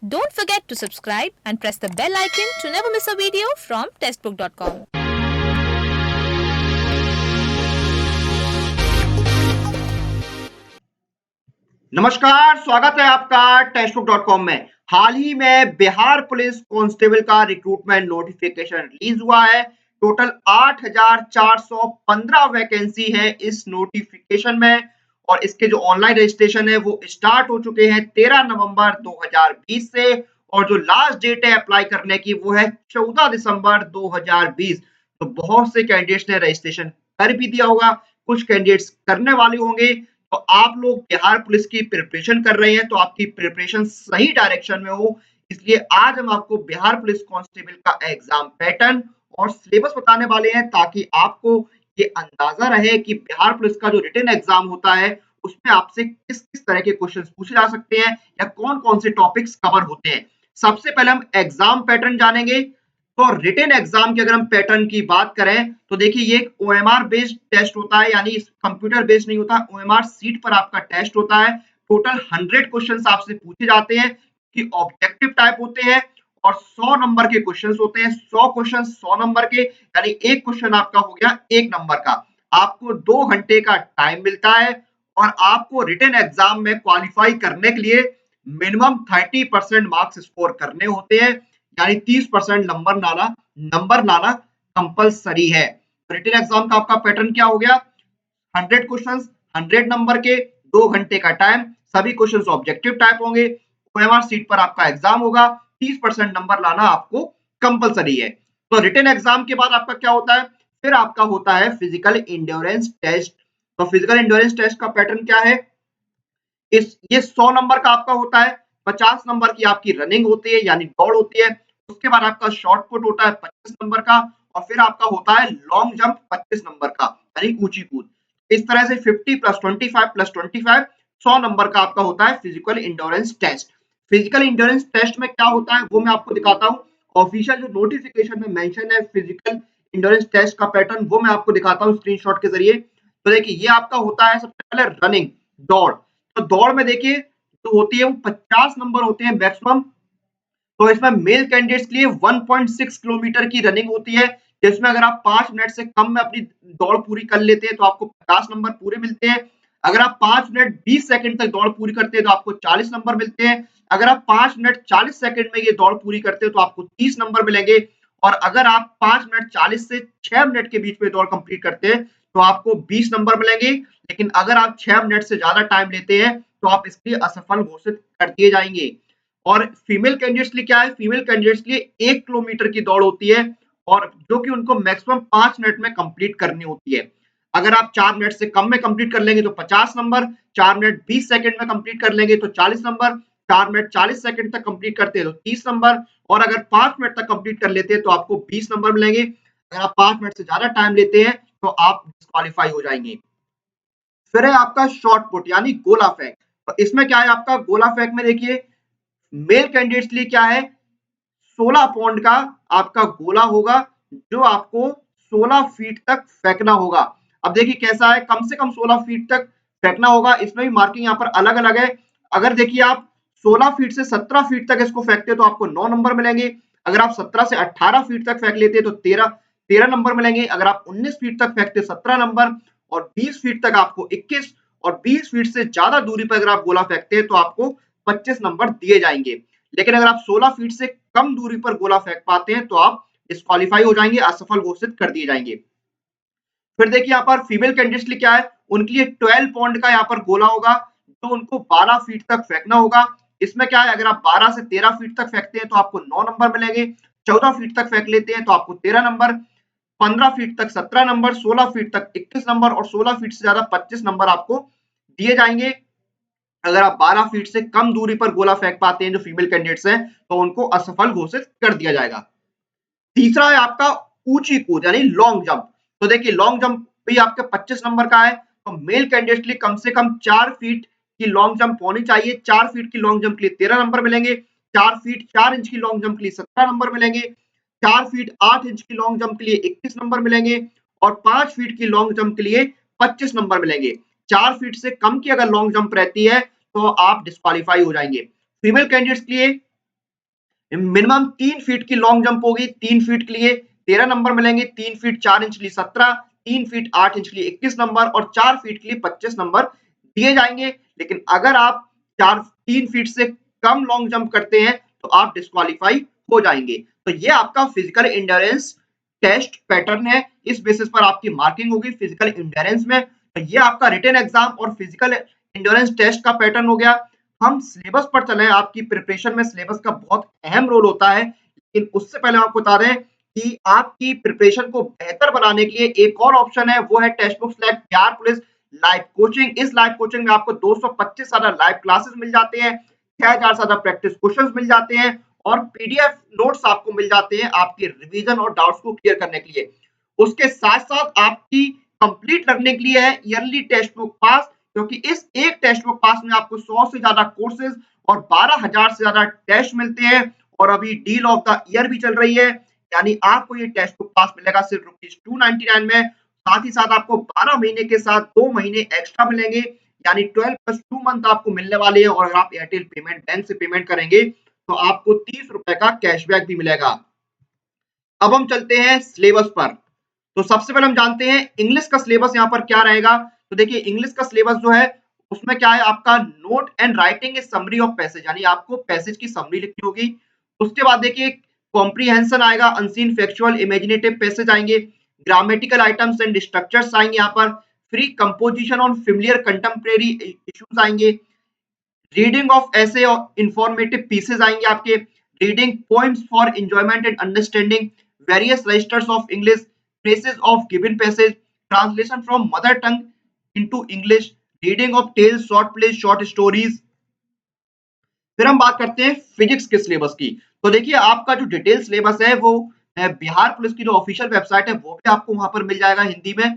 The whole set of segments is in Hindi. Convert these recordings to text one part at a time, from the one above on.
Don't forget to subscribe and press the bell icon to never miss a video from testbook.com. नमस्कार, स्वागत है आपका टेस्टबुक.com में। हाल ही में बिहार पुलिस कांस्टेबल का रिक्रूटमेंट नोटिफिकेशन रिलीज हुआ है। टोटल 8,415 वैकेंसी है इस नोटिफिकेशन में और इसके जो ऑनलाइन रजिस्ट्रेशन है वो स्टार्ट हो चुके हैं 13 नवंबर 2020 से और जो लास्ट डेट है अप्लाई करने की वो है 14 दिसंबर 2020। तो बहुत से कैंडिडेट्स ने रजिस्ट्रेशन कर भी दिया होगा, कुछ कैंडिडेट्स करने वाले होंगे। तो आप लोग बिहार पुलिस की प्रिपरेशन कर रहे हैं तो आपकी प्रिपरेशन सही डायरेक्शन में हो, इसलिए आज हम आपको बिहार पुलिस कांस्टेबल का एग्जाम पैटर्न और सिलेबस बताने वाले हैं ताकि आपको ये अंदाजा रहे कि बिहार पुलिस का जो रिटन एग्जाम होता है उसमें आपसे किस किस तरह के क्वेश्चंस पूछे जा सकते हैं या कौन कौन से टॉपिक्स कवर होते हैं। सबसे पहले हम एग्जाम पैटर्न जानेंगे। तो रिटन एग्जाम के अगर हम पैटर्न की बात करें तो देखिए ये एक ओएमआर बेस्ड टेस्ट होता है, यानी कंप्यूटर बेस्ड नहीं होता, ओएमआर सीट पर आपका टेस्ट होता है। टोटल 100 क्वेश्चंस आपसे पूछे जाते हैं कि ऑब्जेक्टिव टाइप होते हैं और 100 नंबर के क्वेश्चंस होते हैं। 100 क्वेश्चन 100 नंबर के, यानी एक क्वेश्चन आपका हो गया 1 नंबर का। आपको 2 घंटे का टाइम मिलता है और आपको रिटन एग्जाम में क्वालिफाई करने के लिए मिनिमम 30% मार्क्स स्कोर करने होते हैं, यानी 30% नंबर लाना कंपलसरी है। रिटन एग्जाम का आपका पैटर्न क्या हो गया? 100 क्वेश्चंस 100 नंबर के, 2 घंटे का टाइम, सभी क्वेश्चंस ऑब्जेक्टिव टाइप होंगे, ओएमआर सीट पर आपका एग्जाम होगा, 30% नंबर लाना आपको कंपलसरी है। तो रिटन एग्जाम के बाद आपका क्या होता है? फिर आपका होता है फिजिकल इंड्योरेंस टेस्ट। तो फिजिकल इंड्योरेंस टेस्ट का पैटर्न क्या है? ये 100 नंबर का आपका होता है, 50 नंबर की आपकी रनिंग होती है यानी दौड़ होती है, उसके बाद आपका शॉर्ट पुट होता है 25 नंबर का और फिर आपका होता है लॉन्ग जंप 25 नंबर का यानी ऊंची कूद। इस तरह से 50 प्लस 25 प्लस 25 100 नंबर का आपका होता है physical endurance test. Physical endurance test में क्या होता है वो मैं आपको दिखाता हूँ। ऑफिशियल जो नोटिफिकेशन में मेंशन है फिजिकल इंड्योरेंस टेस्ट का पैटर्न वो मैं आपको दिखाता हूँ स्क्रीनशॉट के जरिए। तो देखिए ये आपका होता है सबसे पहले रनिंग, दौड़। तो दौड़ में देखिए तो होती है वो 50 नंबर होते हैं मैक्सिमम। तो इसमें मेल कैंडिडेट्स के लिए 1.6 किलोमीटर की रनिंग होती है, जिसमें अगर आप 5 मिनट से कम में अपनी दौड़ पूरी कर लेते हैं तो आपको 50 नंबर पूरे मिलते हैं। अगर आप 5 मिनट 20 सेकंड तक दौड़ पूरी करते हैं तो आपको 40 नंबर मिलते हैं। अगर आप 5 मिनट 40 सेकंड में ये दौड़ पूरी करते हैं तो आपको 30 नंबर मिलेंगे। और अगर आप 5 मिनट 40 से 6 मिनट के बीच में दौड़ कंप्लीट करते हैं तो आपको 20 नंबर मिलेंगे। लेकिन अगर आप 6 मिनट से ज्यादा टाइम लेते हैं तो आप इसके लिए असफल घोषित कर दिए जाएंगे। और फीमेल कैंडिडेट्स के लिए क्या है? फीमेल कैंडिडेट्स के लिए 1 किलोमीटर की दौड़ होती है और जो कि उनको मैक्सिमम 5 मिनट में कंप्लीट करनी होती है। अगर आप 4 मिनट से कम में कंप्लीट कर लेंगे तो 50 नंबर, 4 मिनट 20 सेकंड में कंप्लीट कर लेंगे तो 40 नंबर, 4 मिनट 40 सेकंड तक कंप्लीट करते हैं तो 30 नंबर और अगर 5 मिनट तक कंप्लीट कर लेते हैं तो आपको 20 नंबर मिलेंगे। अगर आप 5 मिनट से ज्यादा टाइम लेते हैं तो आप डिस्क्वालीफाई हो जाएंगे। फिर है आपका शॉर्ट पुट यानी गोला फेंक। तो इसमें क्या है आपका गोला फेंक में देखिए मेल कैंडिडेट्स के लिए क्या है? 16 पौंड का आपका गोला होगा जो आपको 16 फीट तक फेंकना होगा। अब देखिए कैसा है, कम से कम 16 फीट तक फेंकना होगा। इसमें भी मार्किंग यहाँ पर अलग अलग है। अगर देखिए आप 16 फीट से 17 फीट तक इसको फेंकते हैं तो आपको 9 नंबर मिलेंगे। अगर आप 17 से 18 फीट तक फेंक लेते हैं तो 13 नंबर मिलेंगे। अगर आप 19 फीट तक फेंकते 17 नंबर और 20 फीट तक आपको 21 और 20 फीट से ज्यादा दूरी पर अगर आप गोला फेंकते हैं तो आपको 25 नंबर दिए जाएंगे। लेकिन अगर आप 16 फीट से कम दूरी पर गोला फेंक पाते हैं तो आप डिस्क्वालीफाई हो जाएंगे, असफल घोषित कर दिए जाएंगे। फिर देखिए यहाँ पर फीमेल कैंडिडेट्स के लिए क्या है? उनके लिए 12 पौंड का यहाँ पर गोला होगा जो उनको 12 फीट तक फेंकना होगा। इसमें क्या है, अगर आप 12 से 13 फीट तक फेंकते हैं तो आपको 9 नंबर मिलेंगे। 14 फीट तक फेंक लेते हैं तो आपको 13 नंबर, 15 फीट तक 17 नंबर, 16 फीट तक 21 नंबर और 16 फीट से ज्यादा 25 नंबर आपको दिए जाएंगे। अगर आप 12 फीट से कम दूरी पर गोला फेंक पाते हैं जो फीमेल कैंडिडेट्स हैं तो उनको असफल घोषित कर दिया जाएगा। तीसरा है आपका ऊंची कूद यानी लॉन्ग जंप। तो देखिए लॉन्ग जंप भी आपके 25 नंबर का है। तो मेल कैंडिडेट के लिए कम से कम 4 फीट की लॉन्ग जंप होनी चाहिए। 4 फीट की लॉन्ग जंप के लिए 13 नंबर मिलेंगे। 4 फीट 4 इंच की लॉन्ग जंप के लिए 17 नंबर मिलेंगे। 4 फीट 8 इंच की लॉन्ग जंप के लिए 21 नंबर मिलेंगे और 5 फीट की लॉन्ग जंप के लिए 25 नंबर मिलेंगे। 4 फीट से कम की अगर लॉन्ग जंप रहती है तो आप डिस्क्वालीफाई हो जाएंगे। फीमेल कैंडिडेट्स के लिए मिनिमम 3 फीट की लॉन्ग जंप होगी, 3 फीट के लिए 13 नंबर मिलेंगे, 3 फीट 4 इंच के लिए 17, 3 फीट 8 इंच के लिए 21 नंबर और 4 फीट के लिए 25 नंबर दिए जाएंगे। लेकिन अगर आप 3 फीट से कम लॉन्ग जंप करते हैं तो आप डिस्क्वालीफाई हो जाएंगे। तो ये आपका फिजिकल एंड्योरेंस टेस्ट पैटर्न है, इस बेसिस पर आपकी मार्किंग होगी फिजिकल एंड्योरेंस में। तो ये आपका रिटन एग्जाम और फिजिकल एंड्योरेंस टेस्ट का पैटर्न हो गया। हम सिलेबस पर चले, आपकी प्रिपरेशन में सिलेबस का बहुत अहम रोल होता है, लेकिन उससे पहले आपको बता दें कि आपकी प्रिपरेशन को बेहतर बनाने के लिए एक और ऑप्शन है, वो है text book select Bihar police live coaching. इस लाइव कोचिंग में आपको 225 ज्यादा लाइव क्लासेस मिल जाते हैं, 6000 ज्यादा प्रैक्टिस क्वेश्चंस मिल जाते हैं और पीडीएफ नोट्स आपको मिल जाते हैं आपके रिवीजन और डाउट्स को क्लियर करने के लिए। उसके साथ साथ आपकी कंप्लीट लर्निंग के लिए है ईयरली टेक्स्ट बुक पास, क्योंकि इस एक टेक्स्ट बुक पास में आपको 100 से ज्यादा कोर्सेज और 12,000 से ज्यादा टेस्ट मिलते हैं और अभी डील ऑफ द ईयर भी चल रही है, यानी आपको ये टेक्स्ट बुक पास मिलेगा सिर्फ ₹299 में। साथ ही साथ आपको 12 महीने के साथ 2 महीने एक्स्ट्रा मिलेंगे, यानी 12 प्लस 2 मंथ आपको मिलने वाले हैं। और अगर आप एयरटेल पेमेंट बैंक से पेमेंट करेंगे तो आपको 30 रुपए का कैशबैक भी मिलेगा। अब हम चलते हैं सिलेबस पर। तो सबसे पहले हम जानते हैं इंग्लिश का सिलेबस यहाँ पर क्या रहेगा। तो देखिए इंग्लिश का सिलेबस जो है उसमें क्या है, आपका note and writing a summary of passage, यानी आपको पैसेज की समरी लिखनी होगी। उसके बाद देखिए कॉम्प्रीहेंशन आएगा, अनसीन फैक्चुअल इमेजिनेटिव पैसेज आएंगे, ग्रामेटिकल आइटम्स एंड स्ट्रक्चर्स आएंगे, यहाँ पर free composition on familiar contemporary issues आएंगे, रीडिंग ऑफ ऐसे और इंफॉर्मेटिव पीसेज आएंगे आपके, reading poems for enjoyment and understanding, various registers of English, phrases of given passage, translation from mother tongue into English, reading of tales, short plays, short stories। फिर हम बात करते हैं फिजिक्स के सिलेबस की। तो देखिए आपका जो डिटेल सिलेबस है वो बिहार पुलिस की जो ऑफिशियल वेबसाइट है वो भी आपको वहां पर मिल जाएगा हिंदी में।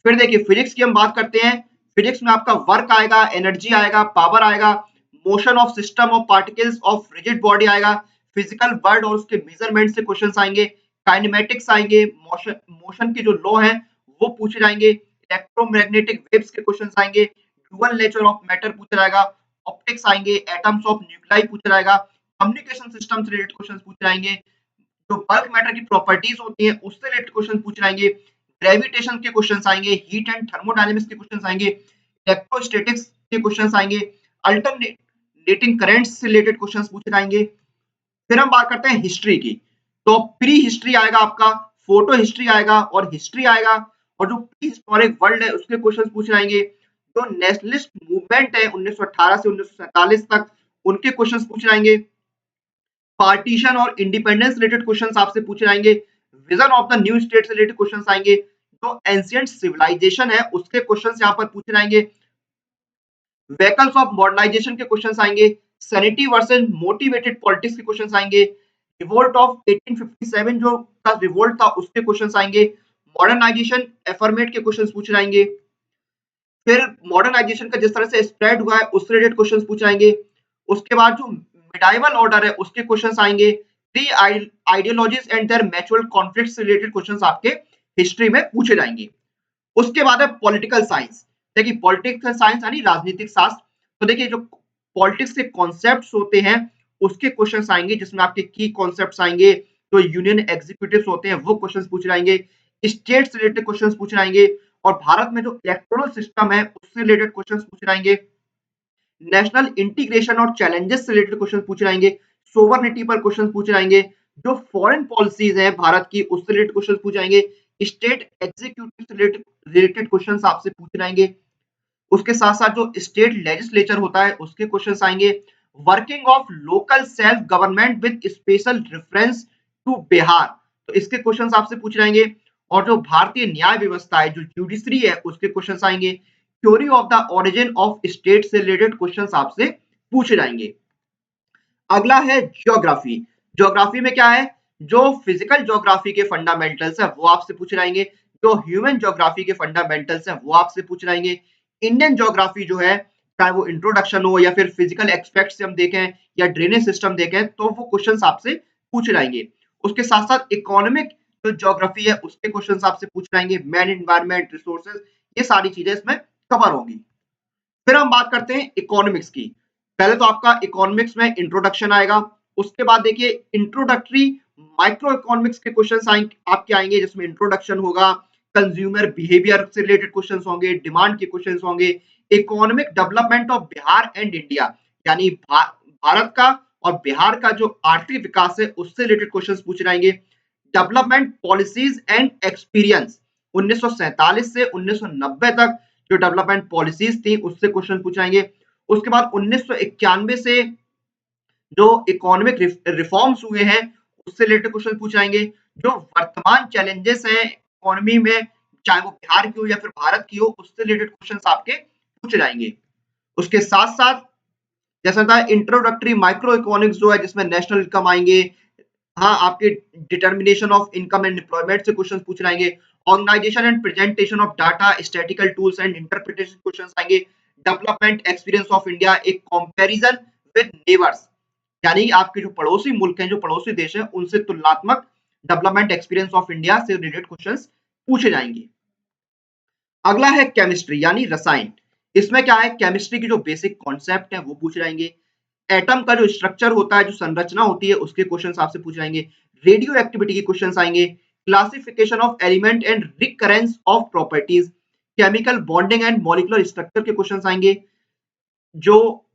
फिर देखिए फिजिक्स की हम बात करते हैं, फिजिक्स में आपका वर्क आएगा, एनर्जी आएगा, पावर आएगा, motion of system of particles of rigid body आएगा, फिजिकल वर्ड और उसके मेजरमेंट से क्वेश्चंस आएंगे, काइनेमेटिक्स आएंगे, मोशन मोशन के जो लॉ हैं वो पूछे जाएंगे, इलेक्ट्रोमैग्नेटिक वेव्स के क्वेश्चंस आएंगे, ड्यूअल नेचर ऑफ मैटर पूछा जाएगा, ऑप्टिक्स आएंगे, एटम्स ऑफ न्यूक्लाई पूछा जाएगा, कम्युनिकेशन सिस्टम से रिलेटेड क्वेश्चंस पूछे जाएंगे, जो बल्क मैटर की प्रॉपर्टीज होती हैं उससे रिलेटेड क्वेश्चन पूछे जाएंगे, ग्रेविटेशन के क्वेश्चंस आएंगे, हीट एंड थर्मोडायनेमिक्स के क्वेश्चंस आएंगे, इलेक्ट्रोस्टैटिक्स के क्वेश्चंस आएंगे, अल्टरनेटिंग करंट्स से रिलेटेड क्वेश्चंस पूछे जाएंगे। फिर हम बात करते हैं हिस्ट्री की। तो प्री हिस्ट्री आएगा आपका, फोटो हिस्ट्री आएगा और हिस्ट्री आएगा, और जो प्री हिस्टोरिक वर्ल्ड है उसके क्वेश्चंस पूछे जाएंगे, जो नेशनलिस्ट मूवमेंट है 1918 से 1947 तक उनके क्वेश्चंस पूछे जाएंगे, पार्टीशन और इंडिपेंडेंस रिलेटेड क्वेश्चंस आपसे पूछे जाएंगे, vision of the new state से रिलेटेड क्वेश्चंस आएंगे, जो एंशिएंट सिविलाइजेशन है उसके क्वेश्चंस यहाँ पर पूछे जाएंगे, व्हीकल्स ऑफ मॉडर्नाइजेशन के क्वेश्चंस आएंगे, सैनिटी वर्सेस मोटिवेटेड पॉलिटिक्स के क्वेश्चंस आएंगे, रिवोल्ट ऑफ 1857 जो का रिवोल्ट था उसके क्वेश्चंस आएंगे, मॉडर्नाइजेशन एफर्मेट के क्वेश्चंस पूछे जाएंगे, फिर मॉडर्नाइजेशन का जिस तरह से स्प्रेड हुआ है उससे रिलेटेड क्वेश्चंस पूछे जाएंगे, उसके बाद जो मिडाइवल ऑर्डर है उसके क्वेश्चंस आएंगे, three ideologies and there mutual conflicts से रिलेटेड क्वेश्चंस आपके हिस्ट्री में पूछे जाएंगे। उसके बाद है पॉलिटिकल साइंस। देखिए पॉलिटिकल साइंस यानी राजनीतिक शास्त्र। तो देखिए जो पॉलिटिक्स के कॉन्सेप्ट्स होते हैं उसके क्वेश्चंस आएंगे, जिसमें आपके की कॉन्सेप्ट्स आएंगे, जो यूनियन एग्जीक्यूटिव्स होते हैं वो क्वेश्चंस पूछे जाएंगे, स्टेट से रिलेटेड क्वेश्चंस पूछे जाएंगे, और भारत में जो इलेक्टोरल सिस्टम है उससे रिलेटेड क्वेश्चंस पूछे जाएंगे, नेशनल इंटीग्रेशन और चैलेंजेस से रिलेटेड क्वेश्चन पूछे जाएंगे, सोवरेनिटी पर क्वेश्चन पूछे जाएंगे, जो फॉरेन पॉलिसीज है भारत की उससे रिलेटेड क्वेश्चन पूछे जाएंगे, स्टेट एग्जीक्यूटिव से रिलेटेड क्वेश्चंस आपसे पूछे जाएंगे, उसके साथ साथ जो स्टेट लेजिस्लेचर होता है उसके क्वेश्चंस आएंगे, working of local self government with special reference to Bihar, तो इसके क्वेश्चंस आपसे पूछे जाएंगे, और जो भारतीय न्याय व्यवस्था है जो जुडिशरी है उसके क्वेश्चंस आएंगे, theory of the origin of state से रिलेटेड क्वेश्चंस आपसे पूछे जाएंगे। अगला है ज्योग्राफी। ज्योग्राफी में क्या है, जो फिजिकल ज्योग्राफी के फंडामेंटल्स है वो आपसे पूछे जाएंगे, जो ह्यूमन ज्योग्राफी के फंडामेंटल्स है वो आपसे पूछे जाएंगे, इंडियन ज्योग्राफी जो है चाहे वो इंट्रोडक्शन हो या फिर फिजिकल एस्पेक्ट से हम देखें या ड्रेनेज सिस्टम देखें तो वो क्वेश्चंस आपसे पूछे जाएंगे। उसके साथ साथ इकोनॉमिक जो ज्योग्राफी है उसके क्वेश्चंस आपसे पूछे जाएंगे, मैन एनवायरनमेंट रिसोर्सेज, ये सारी चीजें इसमें कवर होगी। फिर हम बात करते हैं इकोनॉमिक्स की। पहले तो आपका इकोनॉमिक्स में इंट्रोडक्शन आएगा, उसके बाद देखिए इंट्रोडक्टरी माइक्रो इकोनॉमिक्स के क्वेश्चन आपके आएंगे, जिसमें इंट्रोडक्शन होगा, कंज्यूमर बिहेवियर से रिलेटेड क्वेश्चंस होंगे, डिमांड के क्वेश्चंस होंगे, economic development of Bihar and India, यानी भारत का और बिहार का जो आर्थिक विकास है उससे रिलेटेड क्वेश्चंस पूछे जाएंगे, डेवलपमेंट पॉलिसीज एंड एक्सपीरियंस 1947 से 1990 तक जो डेवलपमेंट पॉलिसीज थी उससे क्वेश्चन पूछे जाएंगे। उसके बाद 1991 से जो इकोनॉमिक रिफॉर्म्स हुए हैं उससे रिलेटेड क्वेश्चन पूछे जाएंगे, जो वर्तमान चैलेंजेस हैं इकोनॉमी में, चाहे वो बिहार की हो या फिर भारत की हो, उससे रिलेटेड क्वेश्चंस आपके पूछे जाएंगे। उसके साथ साथ जैसा था इंट्रोडक्टरी माइक्रो इकोनॉमिक्स जो है, जिसमें नेशनल इनकम आएंगे, हाँ आपके determination of income and employment से क्वेश्चन पूछे जाएंगे, organisation and presentation of data, statistical tools and interpretation questions आएंगे, डेवलपमेंट एक्सपीरियंस ऑफ इंडिया, एक कंपैरिजन विद नेबर्स, यानी आपके जो पड़ोसी मुल्क हैं, जो पड़ोसी देश हैं, उनसे तुलनात्मक डेवलपमेंट एक्सपीरियंस ऑफ इंडिया से रिलेटेड क्वेश्चंस पूछे जाएंगे। अगला है केमिस्ट्री यानी रसायन। इसमें क्या है, केमिस्ट्री की जो बेसिक कॉन्सेप्ट है वो पूछे जाएंगे, एटम का जो स्ट्रक्चर होता है, जो संरचना होती है, उसके क्वेश्चंस आपसे पूछे जाएंगे, रेडियो एक्टिविटी के क्वेश्चंस आएंगे, classification of element and recurrence of properties, chemical bonding and molecular structure के क्वेश्चंस आएंगे, जो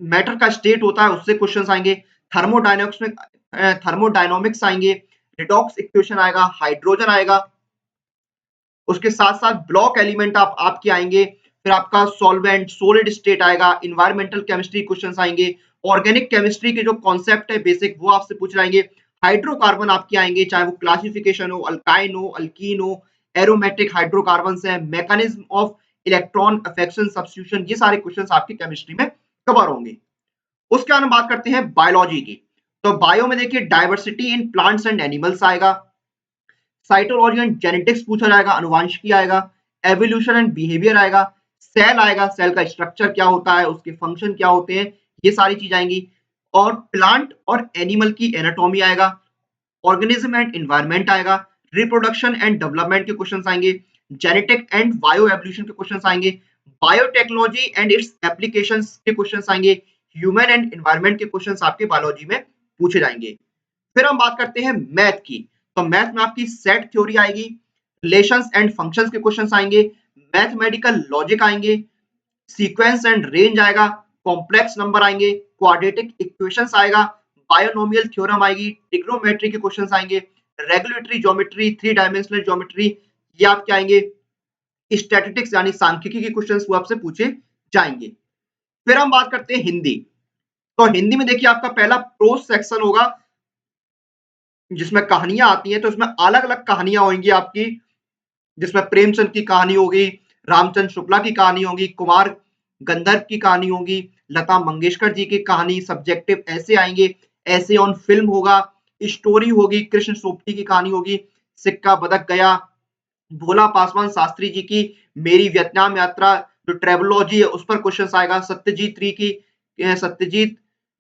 मैटर का स्टेट होता है उससे क्वेश्चंस आएंगे, थर्मोडायनोमिक्स आएंगे, रिडॉक्स इक्वेशन आएगा, हाइड्रोजन आएगा, उसके साथ साथ ब्लॉक एलिमेंट आपके आएंगे, फिर आपका सॉल्वेंट सॉलिड स्टेट आएगा, इन्वायरमेंटल केमिस्ट्री क्वेश्चंस आएंगे, ऑर्गेनिक केमिस्ट्री के जो कॉन्सेप्ट है बेसिक वो आपसे पूछ जाएंगे, हाइड्रोकार्बन आपके आएंगे, चाहे वो क्लासिफिकेशन हो, अल्काइन हो, अल्कीन हो, एरोमेटिक हाइड्रोकार्बन है, mechanism of electron affection substitution, ये सारे क्वेश्चंस आपकी केमिस्ट्री में कवर होंगे। उसके बाद हम बात करते हैं बायोलॉजी की। तो बायो में देखिए diversity in plants and animals आएगा, साइटोलॉजी एंड जेनेटिक्स पूछा जाएगा, अनुवांशिकी आएगा, एवोल्यूशन एंड बिहेवियर आएगा, सेल आएगा, सेल का स्ट्रक्चर क्या होता है, उसके फंक्शन क्या होते हैं, ये सारी चीज आएंगी, और प्लांट और एनिमल की एनाटॉमी आएगा, ऑर्गेनिज्म एंड एनवायरनमेंट आएगा, रिप्रोडक्शन एंड डेवलपमेंट के क्वेश्चंस आएंगे, जेनेटिक एंड बायो एवोल्यूशन के क्वेश्चंस आएंगे, बायोटेक्नोलॉजी एंड इट्स एप्लीकेशंस के क्वेश्चंस आएंगे, ह्यूमन एंड एनवायरनमेंट के क्वेश्चंस आपके बायोलॉजी में पूछे जाएंगे। फिर हम बात करते हैं मैथ की। तो मैथ में आपकी सेट थ्योरी आएगी, रिलेशंस एंड फंक्शंस के क्वेश्चंस आएंगे, मैथमेटिकल लॉजिक आएंगे, सीक्वेंस एंड रेंज आएगा, कॉम्प्लेक्स नंबर आएंगे, क्वाड्रेटिक इक्वेशंस आएगा, बायोनोमियल थ्योरम आएगी, ट्रिग्नोमेट्री के क्वेश्चंस आएंगे, regulatory geometry, three dimensional geometry, ये आपके आएंगे, स्टैटिस्टिक्स यानी सांख्यिकी के क्वेश्चंस वो आपसे पूछे जाएंगे। फिर हम बात करते हैं हिंदी। तो हिंदी में देखिए आपका पहला प्रोज सेक्शन होगा, जिसमें कहानियां आती हैं, तो इसमें अलग अलग कहानियां होंगी आपकी, जिसमें प्रेमचंद की कहानी होगी, रामचंद्र शुक्ला की कहानी होगी, कुमार गंधर्व की कहानी होगी, लता मंगेशकर जी की कहानी, सब्जेक्टिव ऐसे आएंगे, ऐसे ऑन फिल्म होगा, स्टोरी होगी, कृष्ण सोपटी की कहानी होगी, सिक्का बदक गया, भोला पासवान शास्त्री जी की मेरी वियतनाम यात्रा, जो ट्रेवलॉजी है उस पर क्वेश्चन आएगा, सत्यजीत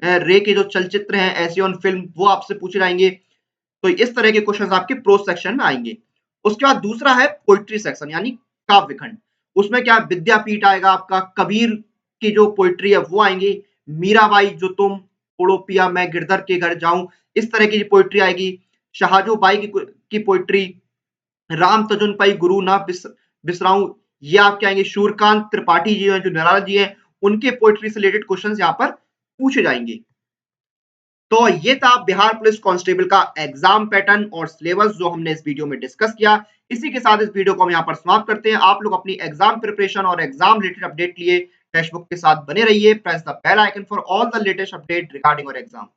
रे के जो चलचित्र हैं ऐसे ऑन फिल्म वो आपसे पूछे जाएंगे। तो इस तरह के क्वेश्चंस आपके प्रोज सेक्शन में आएंगे। उसके बाद दूसरा है पोइट्री सेक्शन यानी काव्य खंड। उसमें क्या विद्यापीठ आएगा आपका, कबीर की जो पोइट्री है वो आएंगी, मीराबाई जो तुम उड़ो पिया मैं गिरधर के घर जाऊं, इस तरह की पोइट्री आएगी, शाहजोबाई की पोइट्री, राम तजुन पाई गुरु ना बिसराऊं, ये आपके आएंगे, शूरकांत त्रिपाठी जी हैं जो निराला जी हैं, उनके पोइट्री से रिलेटेड क्वेश्चंस यहाँ पर पूछे जाएंगे। तो ये था बिहार पुलिस कांस्टेबल का एग्जाम पैटर्न और सिलेबस जो हमने इस वीडियो में डिस्कस किया। इसी के साथ इस वीडियो को हम यहाँ पर समाप्त करते हैं। आप लोग अपनी एग्जाम प्रिपरेशन और एग्जाम रिलेटेड अपडेट लिए टेक्स्ट बुक के साथ बने रहिए। Press the bell icon for all the latest update regarding your exam.